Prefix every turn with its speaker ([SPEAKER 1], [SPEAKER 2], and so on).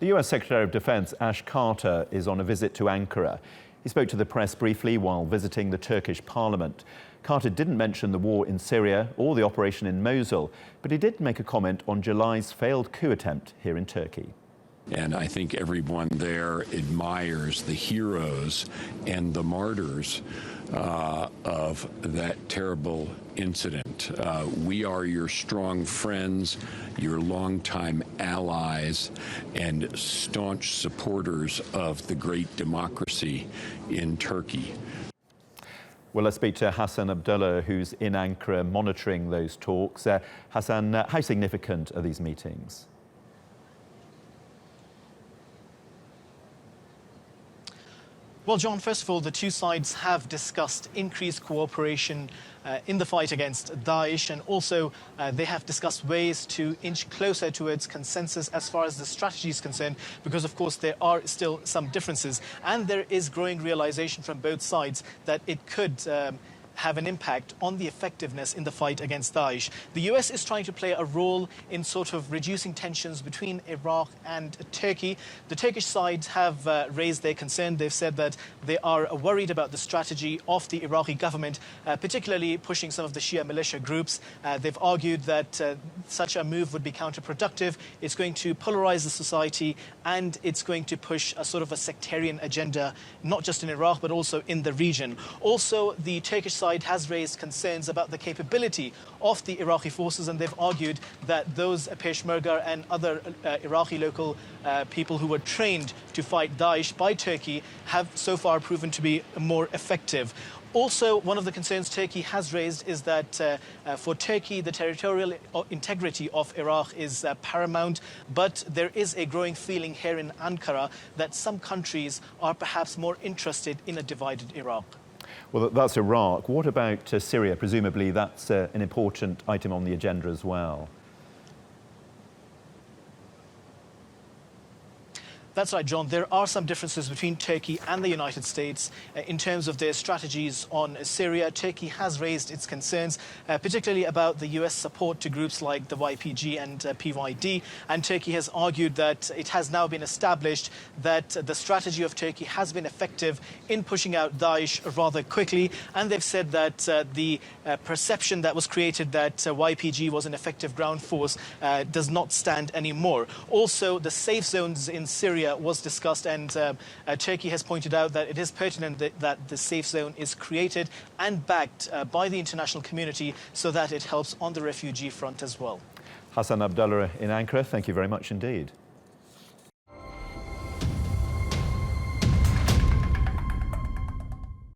[SPEAKER 1] The US Secretary of Defense Ash Carter is on a visit to Ankara. He spoke to the press briefly while visiting the Turkish parliament. Carter didn't mention the war in Syria or the operation in Mosul, but he did make a comment on July's failed coup attempt here in Turkey.
[SPEAKER 2] And I think everyone there admires the heroes and the martyrs of that terrible incident. We are your strong friends, your longtime allies, and staunch supporters of the great democracy in Turkey.
[SPEAKER 1] Well, let's speak to Hasan Abdullah, who's in Ankara monitoring those talks. Hasan, how significant are these meetings?
[SPEAKER 3] Well, John, first of all, the two sides have discussed increased cooperation in the fight against Daesh, and also they have discussed ways to inch closer towards consensus as far as the strategy is concerned, because, of course, there are still some differences, and there is growing realization from both sides that it could have an impact on the effectiveness in the fight against Daesh. The US is trying to play a role in sort of reducing tensions between Iraq and Turkey. The Turkish sides have raised their concern. They've said that they are worried about the strategy of the Iraqi government, particularly pushing some of the Shia militia groups. They've argued that such a move would be counterproductive. It's going to polarize the society, and it's going to push a sort of a sectarian agenda, not just in Iraq, but also in the region. Also, the Turkish side has raised concerns about the capability of the Iraqi forces, and they've argued that those Peshmerga and other Iraqi local people who were trained to fight Daesh by Turkey have so far proven to be more effective. Also, one of the concerns Turkey has raised is that for Turkey, the territorial integrity of Iraq is paramount, but there is a growing feeling here in Ankara that some countries are perhaps more interested in a divided Iraq.
[SPEAKER 1] Well, that's Iraq. What about Syria? Presumably that's an important item on the agenda as well.
[SPEAKER 3] That's right, John. There are some differences between Turkey and the United States in terms of their strategies on Syria. Turkey has raised its concerns, particularly about the US support to groups like the YPG and PYD. And Turkey has argued that it has now been established that the strategy of Turkey has been effective in pushing out Daesh rather quickly. And they've said that the perception that was created that YPG was an effective ground force does not stand anymore. Also, the safe zones in Syria was discussed, and Turkey has pointed out that it is pertinent that the safe zone is created and backed by the international community so that it helps on the refugee front as well.
[SPEAKER 1] Hasan Abdullah in Ankara, thank you very much indeed.